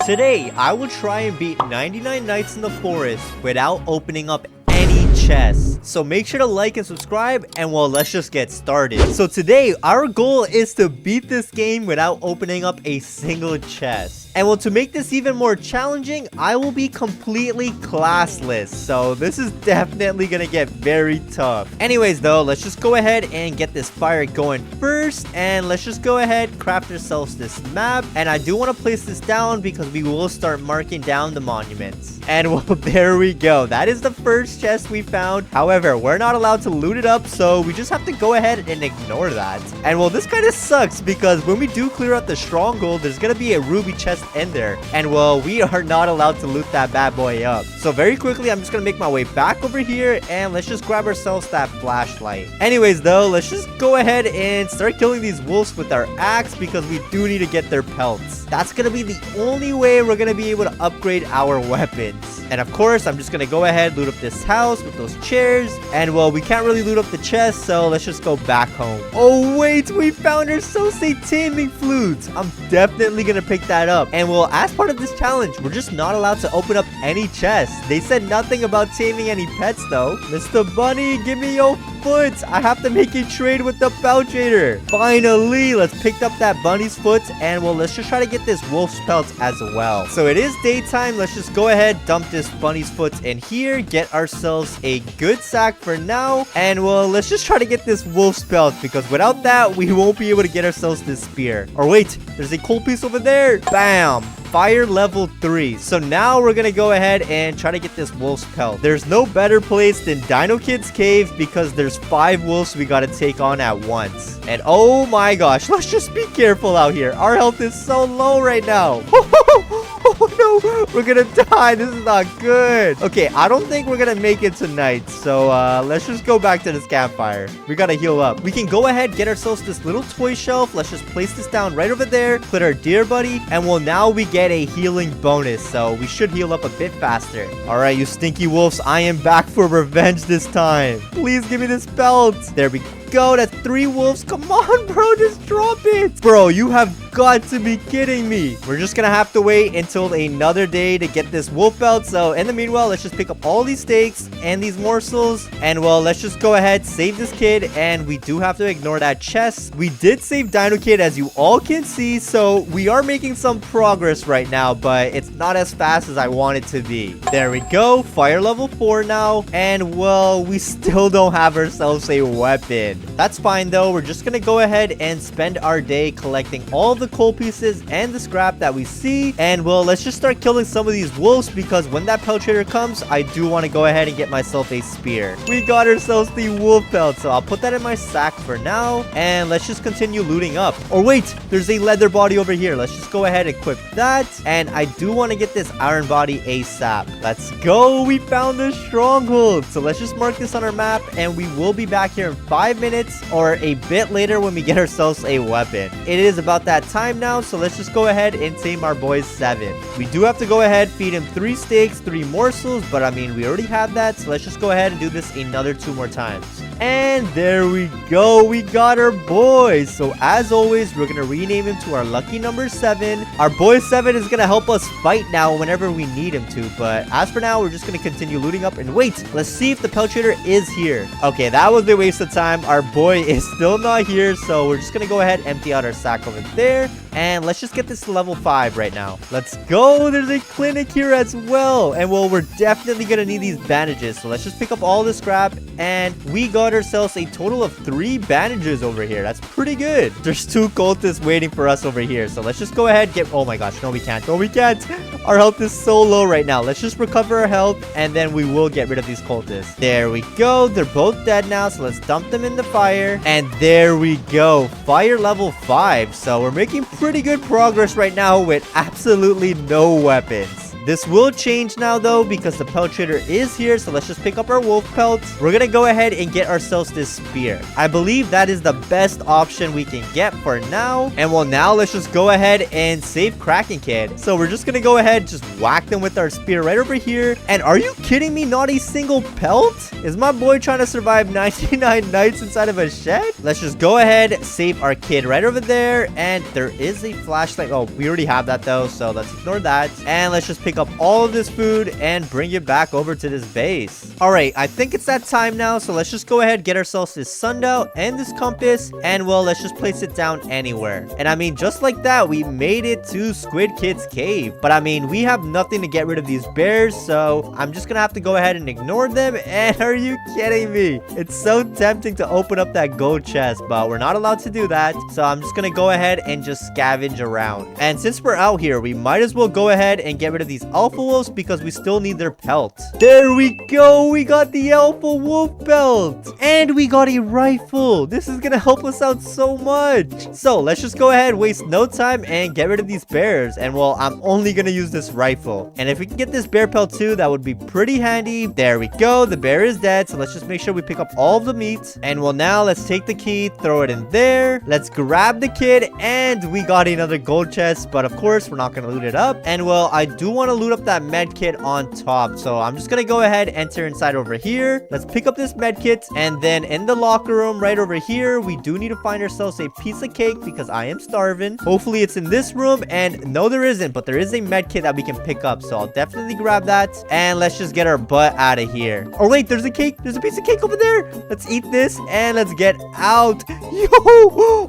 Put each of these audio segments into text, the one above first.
Today, I will try and beat 99 nights in the forest without opening up any chests. So make sure to like and subscribe, and well, let's just get started. So today, our goal is to beat this game without opening up a single chest. And well, to make this even more challenging, I will be completely classless. So this is definitely gonna get very tough. Anyways though, let's just go ahead and get this fire going first. And let's just go ahead, craft ourselves this map. And I do want to place this down because we will start marking down the monuments. And well, there we go. That is the first chest we found. However, we're not allowed to loot it up, so we just have to go ahead and ignore that. And well, this kind of sucks because when we do clear out the stronghold, there's gonna be a ruby chest in there, and well, we are not allowed to loot that bad boy up. So very quickly, I'm just gonna make my way back over here, and let's just grab ourselves that flashlight. Anyways though, let's just go ahead and start killing these wolves with our axe because we do need to get their pelts. That's gonna be the only way we're gonna be able to upgrade our weapons. And of course, I'm just gonna go ahead, loot up this house with those chairs, and well, we can't really loot up the chest, so let's just go back home. Oh wait, we found ourselves a taming flute. I'm definitely gonna pick that up. And well, as part of this challenge, we're just not allowed to open up any chests. They said nothing about taming any pets though. Mr. Bunny, give me your foot. I have to make a trade with the bell trader. Finally, let's pick up that bunny's foot, and well, let's just try to get this wolf's pelt as well. So it is daytime. Let's just go ahead, dump this bunny's foot in here, get ourselves a good sack for now, and well, let's just try to get this wolf's pelt because without that, we won't be able to get ourselves this spear. Or wait, there's a coal piece over there. Bam! Fire level 3. So now we're gonna go ahead and try to get this wolf's pelt. There's no better place than Dino Kid's cave because there's 5 wolves we gotta take on at once. And oh my gosh, let's just be careful out here. Our health is so low right now. Oh no, we're gonna die. This is not good. Okay, I don't think we're gonna make it tonight. So let's just go back to this campfire. We gotta heal up. We can go ahead, get ourselves this little toy shelf. Let's just place this down right over there. Put our deer buddy. And well, now we get a healing bonus. So we should heal up a bit faster. All right, you stinky wolves. I am back for revenge this time. Please give me this belt. There we go. That's 3 wolves. Come on, bro. Just drop it. Bro, you have got to be kidding me. We're just gonna have to wait until another day to get this wolf belt. So in the meanwhile, let's just pick up all these steaks and these morsels. And well, let's just go ahead, save this kid. And we do have to ignore that chest. We did save Dino Kid, as you all can see. So we are making some progress right now, but it's not as fast as I want it to be. There we go. Fire level 4 now. And well, we still don't have ourselves a weapon. That's fine though. We're just gonna go ahead and spend our day collecting all the coal pieces and the scrap that we see. And well, let's just start killing some of these wolves because when that pelt trader comes, I do want to go ahead and get myself a spear. We got ourselves the wolf pelt, so I'll put that in my sack for now. And let's just continue looting up. Or wait, there's a leather body over here. Let's just go ahead and equip that. And I do want to get this iron body ASAP. Let's go. We found the stronghold. So let's just mark this on our map, and we will be back here in 5 minutes or a bit later when we get ourselves a weapon. It is about that time now, so let's just go ahead and tame our boys 7. We do have to go ahead, feed him 3 steaks, 3 morsels, but I mean, we already have that, so let's just go ahead and do this another 2 more times. And there we go. We got our boy. So as always, we're gonna rename him to our lucky number 7. Our boy 7 is gonna help us fight now whenever we need him to, but as for now, we're just gonna continue looting up. And wait, let's see if the pelt trader is here. Okay, that was a waste of time. Our boy is still not here, so we're just gonna go ahead, empty out our sack over there, and let's just get this to level 5 right now. Let's go. There's a clinic here as well, and well, we're definitely gonna need these bandages, so let's just pick up all the scrap. And we got ourselves a total of 3 bandages over here. That's pretty good. There's 2 cultists waiting for us over here, so let's just go ahead, get... Oh my gosh, no we can't. No we can't. Our health is so low right now. Let's just recover our health, and then we will get rid of these cultists. There we go. They're both dead now, so let's dump them in the fire. And there we go. Fire level 5. So we're making pretty good progress right now with absolutely no weapons. this will change now though, because the pelt trader is here. So let's just pick up our wolf pelts. We're gonna go ahead and get ourselves this spear. I believe that is the best option we can get for now. And well, now let's just go ahead and save Kraken Kid. So we're just gonna go ahead, just whack them with our spear right over here. And are you kidding me? Not a single pelt? Is my boy trying to survive 99 nights inside of a shed? Let's just go ahead, save our kid right over there. And there is a flashlight. Oh, we already have that though, so let's ignore that. And let's just pick up all of this food and bring it back over to this base. All right, I think it's that time now, so let's just go ahead, get ourselves this sundial and this compass, and well, let's just place it down anywhere. And I mean, just like that, we made it to Squid Kid's cave. But I mean, we have nothing to get rid of these bears, so I'm just gonna have to go ahead and ignore them. And are you kidding me? It's so tempting to open up that gold chest, but we're not allowed to do that, so I'm just gonna go ahead and just scavenge around. And since we're out here, we might as well go ahead and get rid of these alpha wolves, because we still need their pelt. There we go, we got the alpha wolf belt, and we got a rifle. This is gonna help us out so much. So let's just go ahead, waste no time, and get rid of these bears. And well, I'm only gonna use this rifle, and if we can get this bear pelt too, that would be pretty handy. There we go, the bear is dead. So let's just make sure we pick up all of the meat. And well, now let's take the key, throw it in there. Let's grab the kid, and we got another gold chest, but of course we're not gonna loot it up. And well, I do want to loot up that med kit on top, so I'm just gonna go ahead, enter inside over here. Let's pick up this med kit, and then in the locker room right over here, we do need to find ourselves a piece of cake, because I am starving. Hopefully it's in this room, and no, there isn't, but there is a med kit that we can pick up, so I'll definitely grab that. And let's just get our butt out of here. Oh wait, there's a cake. There's a piece of cake over there. Let's eat this and let's get out. Yo,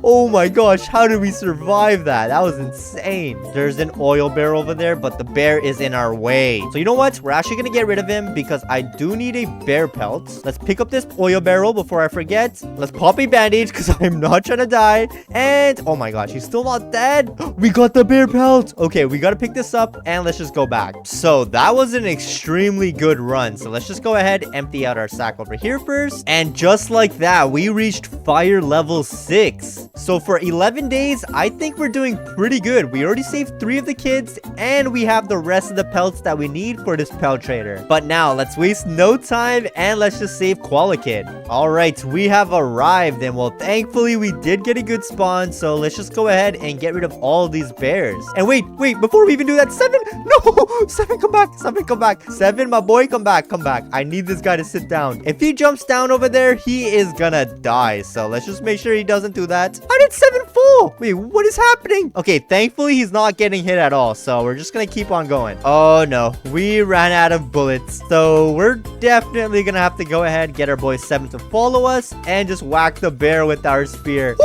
oh my gosh, how did we survive that? That was insane. There's an oil barrel over there, but the bear is in our way. So you know what? We're actually gonna get rid of him, because I do need a bear pelt. Let's pick up this oil barrel before I forget. Let's pop a bandage, because I'm not trying to die. And oh my gosh, he's still not dead. We got the bear pelt. Okay, we gotta pick this up, and let's just go back. So that was an extremely good run. So let's just go ahead, empty out our sack over here first. And just like that, we reached fire level 6. So for 11 days, I think we're doing pretty good. We already saved 3 of the kids, and we have the rest of the pelts that we need for this pelt trader. But now let's waste no time, and let's just save Koala Kid. All right, we have arrived, and well, thankfully we did get a good spawn. So let's just go ahead and get rid of all of these bears. And wait, before we even do that, 7, no, 7, come back, 7, come back, 7, my boy, come back. I need this guy to sit down. If he jumps down over there, he is gonna die. So let's just make sure he doesn't do that. How did 7 fall? Wait, what is happening? Okay, thankfully he's not getting hit at all, so we're just gonna keep on going. Oh no, we ran out of bullets, so we're definitely gonna have to go ahead, get our boy 7 to follow us, and just whack the bear with our spear.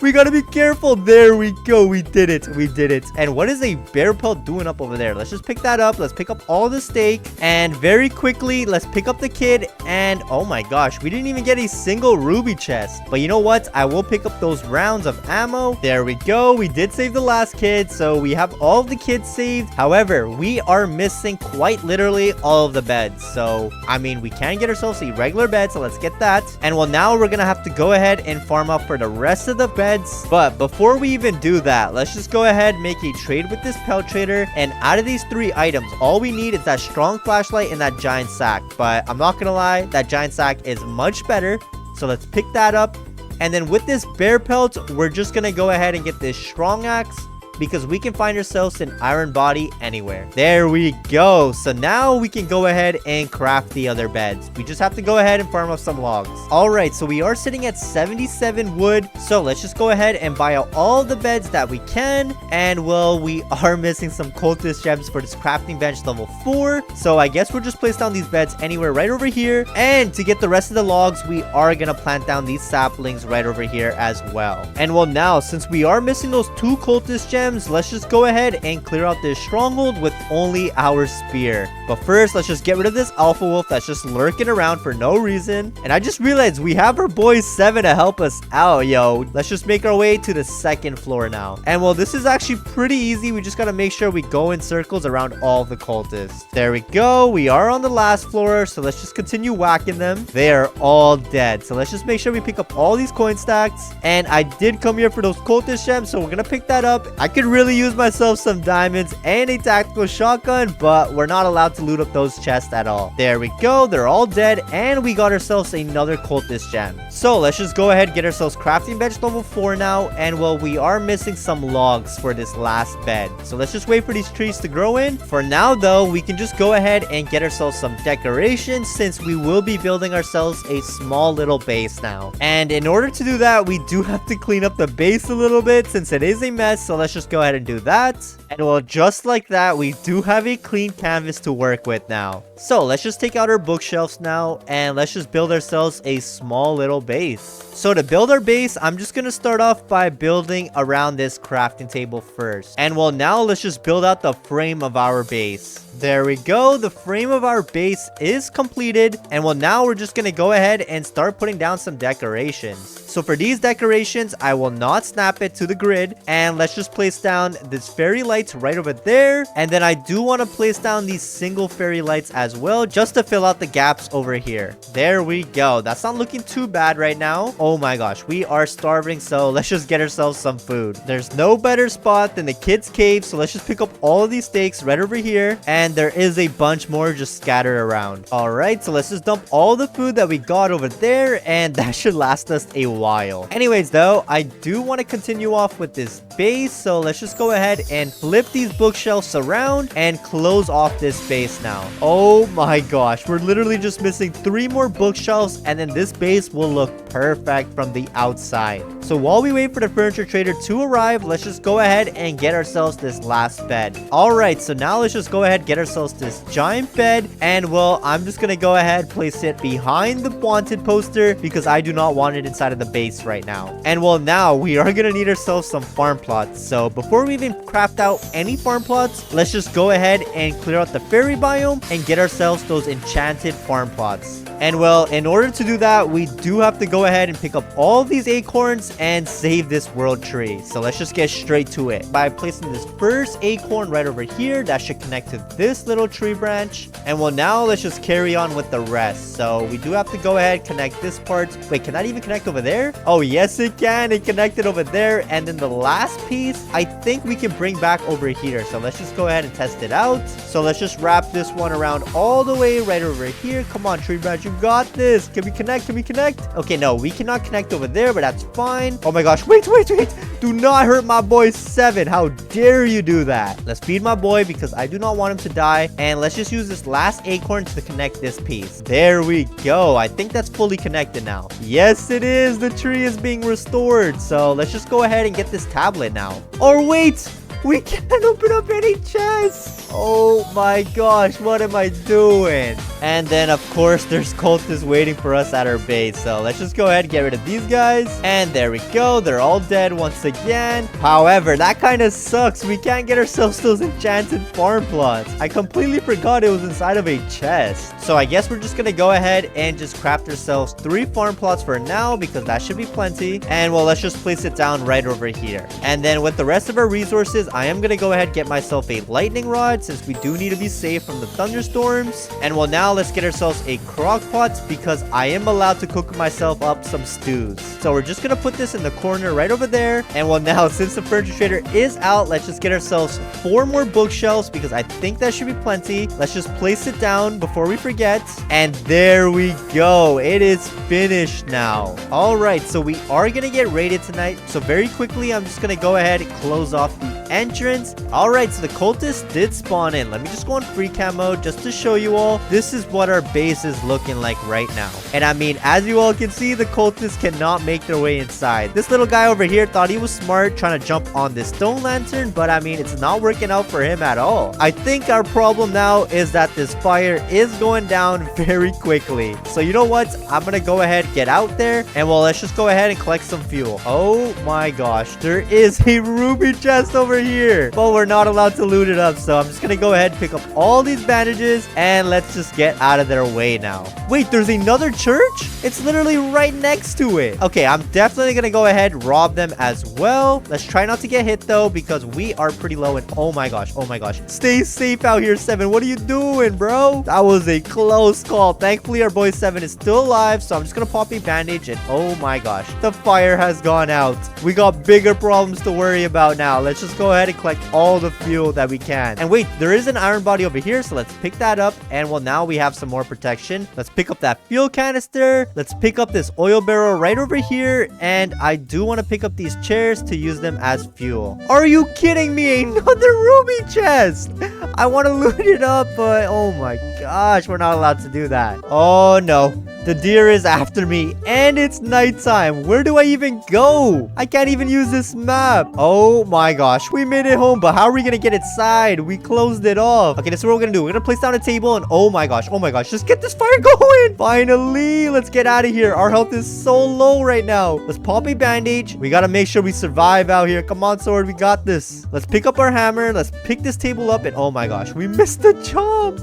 We gotta be careful. There we go, we did it. And what is a bear pelt doing up over there? Let's just pick that up. Let's pick up all the steak, and very quickly let's pick up the kid. And oh my gosh, we didn't even get a single ruby chest, but you know what, I will pick up those rounds of ammo. There we go, we did save the last kid, so we have all of the kids saved. However, we are missing quite literally all of the beds. So I mean, we can get ourselves a regular bed, so let's get that. And well, now we're gonna have to go ahead and farm up for the rest of the beds. But before we even do that, let's just go ahead, make a trade with this pelt trader. And out of these 3 items, all we need is that strong flashlight and that giant sack. But I'm not gonna lie, that giant sack is much better, so let's pick that up. And then with this bear pelt, we're just gonna go ahead and get this strong axe, because we can find ourselves an iron body anywhere. There we go. So now we can go ahead and craft the other beds. We just have to go ahead and farm up some logs. All right, so we are sitting at 77 wood. So let's just go ahead and buy out all the beds that we can. And well, we are missing some cultist gems for this crafting bench level 4. So I guess we'll just place down these beds anywhere right over here. And to get the rest of the logs, we are gonna plant down these saplings right over here as well. And well, now since we are missing those 2 cultist gems, let's just go ahead and clear out this stronghold with only our spear. But first, let's just get rid of this alpha wolf that's just lurking around for no reason. And I just realized we have our boy 7 to help us out, yo. Let's just make our way to the 2nd floor now. And well, this is actually pretty easy. We just gotta make sure we go in circles around all the cultists. There we go. We are on the last floor, so let's just continue whacking them. They are all dead. So let's just make sure we pick up all these coin stacks. And I did come here for those cultist gems, so we're gonna pick that up. I could could really use myself some diamonds and a tactical shotgun, but we're not allowed to loot up those chests at all. There we go. They're all dead, and we got ourselves another cultist gem. So let's just go ahead, get ourselves crafting bench level 4 now, and well, we are missing some logs for this last bed. So let's just wait for these trees to grow in. For now, though, we can just go ahead and get ourselves some decorations since we will be building ourselves a small little base now. And in order to do that, we do have to clean up the base a little bit since it is a mess. So let's just go ahead and do that. And well, just like that, we do have a clean canvas to work with now. So let's just take out our bookshelves now, and let's just build ourselves a small little base. So to build our base, I'm just going to start off by building around this crafting table first. And well, now let's just build out the frame of our base. There we go. The frame of our base is completed. And well, now we're just going to go ahead and start putting down some decorations. So for these decorations, I will not snap it to the grid. And let's just place down this fairy lights right over there. And then I do want to place down these single fairy lights as well, just to fill out the gaps over here. There we go. That's not looking too bad right now. Oh my gosh, we are starving. So let's just get ourselves some food. There's no better spot than the kids' cave. So let's just pick up all of these steaks right over here. And there is a bunch more just scattered around. All right, so let's just dump all the food that we got over there, and that should last us a while. Anyways, though, I do want to continue off with this base, so let's just go ahead and flip these bookshelves around and close off this base now. Oh my gosh, we're literally just missing 3 more bookshelves, and then this base will look perfect from the outside. So while we wait for the furniture trader to arrive, let's just go ahead and get ourselves this last bed. All right, so now let's just go ahead, get ourselves this giant bed, and well, I'm just gonna go ahead, place it behind the wanted poster because I do not want it inside of the base right now. And well, now we are gonna need ourselves some farm plots. So before we even craft out any farm plots, let's just go ahead and clear out the fairy biome and get ourselves those enchanted farm plots. And well, in order to do that, we do have to go ahead and pick up all these acorns and save this world tree. So let's just get straight to it by placing this first acorn right over here. That should connect to this little tree branch. And well, now let's just carry on with the rest. So we do have to go ahead, connect this part. Wait, can that even connect over there? Oh, yes, it can. It connected over there. And then the last piece, I think we can bring back over here. So let's just go ahead and test it out. So let's just wrap this one around all the way right over here. Come on, tree branch. You got this. Can we connect? Can we connect? Okay, no, we cannot connect over there, but that's fine. Oh my gosh. Wait. Do not hurt my boy 7. How dare you do that? Let's feed my boy because I do not want him to die. And let's just use this last acorn to connect this piece. There we go. I think that's fully connected now. Yes, it is. The tree is being restored. So let's just go ahead and get this tablet now. Or wait. We can't open up any chests. Oh my gosh, what am I doing? And then, of course, there's cultists waiting for us at our base. So let's just go ahead and get rid of these guys. And there we go. They're all dead once again. However, that kind of sucks. We can't get ourselves those enchanted farm plots. I completely forgot it was inside of a chest. So I guess we're just going to go ahead and just craft ourselves 3 farm plots for now because that should be plenty. And well, let's just place it down right over here. And then with the rest of our resources, I am going to go ahead and get myself a lightning rod since we do need to be safe from the thunderstorms. And well, now let's get ourselves a crock pot because I am allowed to cook myself up some stews. So we're just going to put this in the corner right over there. And well, now since the furniture trader is out, let's just get ourselves 4 more bookshelves because I think that should be plenty. Let's just place it down before we forget. And there we go. It is finished now. All right, so we are going to get raided tonight. So very quickly, I'm just going to go ahead and close off the entrance. All right, so the cultists did spawn in. Let me just go on free cam mode just to show you all. This is what our base is looking like right now. And I mean, as you all can see, the cultists cannot make their way inside. This little guy over here thought he was smart trying to jump on this stone lantern, but I mean, it's not working out for him at all. I think our problem now is that this fire is going down very quickly. So you know what? I'm gonna go ahead, get out there, and well, let's just go ahead and collect some fuel. Oh my gosh, there is a ruby chest over here, but we're not allowed to loot it up. So I'm just gonna go ahead and pick up all these bandages and let's just get out of their way now. Wait, there's another church? It's literally right next to it. Okay, I'm definitely gonna go ahead and rob them as well. Let's try not to get hit though because we are pretty low. And oh my gosh, stay safe out here, 7. What are you doing, bro? That was a close call. Thankfully our boy 7 is still alive, so I'm just gonna pop a bandage. And oh my gosh, the fire has gone out. We got bigger problems to worry about now. Let's just go go ahead and collect all the fuel that we can. And wait, there is an iron body over here, so let's pick that up. And well, now we have some more protection. Let's pick up that fuel canister. Let's pick up this oil barrel right over here. And I do want to pick up these chairs to use them as fuel. Are you kidding me? Another ruby chest. I want to loot it up, but oh my gosh, we're not allowed to do that. Oh no. The deer is after me, and it's nighttime. Where do I even go? I can't even use this map. Oh my gosh, we made it home, but how are we gonna get inside? We closed it off. Okay, this is what we're gonna do. We're gonna place down a table, and oh my gosh, just get this fire going. Finally, let's get out of here. Our health is so low right now. Let's pop a bandage. We gotta make sure we survive out here. Come on, sword, we got this. Let's pick up our hammer. Let's pick this table up, and oh my gosh, we missed the jump.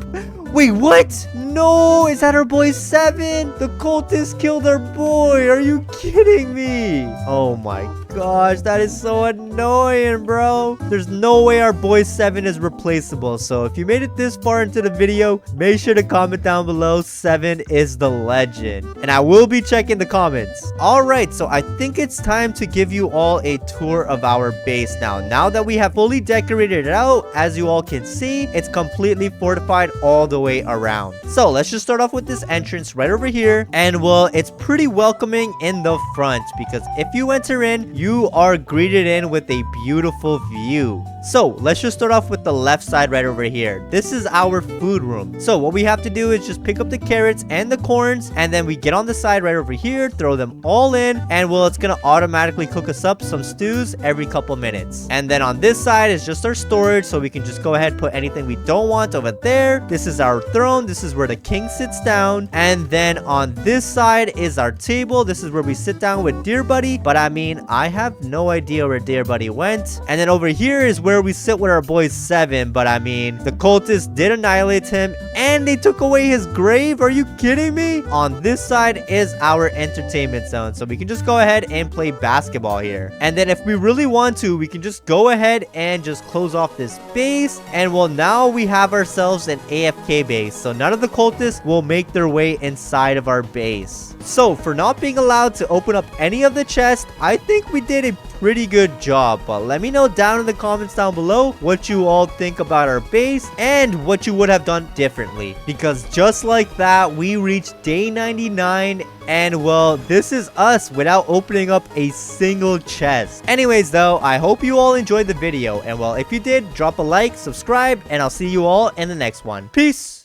Wait, what? No, is that our boy 7? The cultist killed our boy. Are you kidding me? Oh my gosh, that is so annoying, bro. There's no way our boy 7 is replaceable. So if you made it this far into the video, make sure to comment down below 7 is the legend. And I will be checking the comments. Alright, so I think it's time to give you all a tour of our base now. Now that we have fully decorated it out, as you all can see, it's completely fortified all the way around. So let's just start off with this entrance right over here. And well, it's pretty welcoming in the front because if you enter in, you are greeted in with a beautiful view. So let's just start off with the left side right over here. This is our food room. So what we have to do is just pick up the carrots and the corns, and then we get on the side right over here, throw them all in, and well, it's gonna automatically cook us up some stews every couple minutes. And then on this side is just our storage, so we can just go ahead and put anything we don't want over there. This is our throne. This is where the king sits down. And then on this side is our table. This is where we sit down with Dear Buddy. But I mean, I have no idea where Dear Buddy went. And then over here is where we sit with our boy 7. But I mean, the cultists did annihilate him and they took away his grave. Are you kidding me? On this side is our entertainment zone. So we can just go ahead and play basketball here. And then if we really want to, we can just go ahead and just close off this base. And well, now we have ourselves an AFK base. So none of the cultists will make their way inside of our base. So for not being allowed to open up any of the chests, I think we did a pretty good job. But let me know down in the comments down below what you all think about our base and what you would have done differently. Because just like that, we reached day 99. And well, this is us without opening up a single chest. Anyways though, I hope you all enjoyed the video. And well, if you did, drop a like, subscribe, and I'll see you all in the next one. Peace!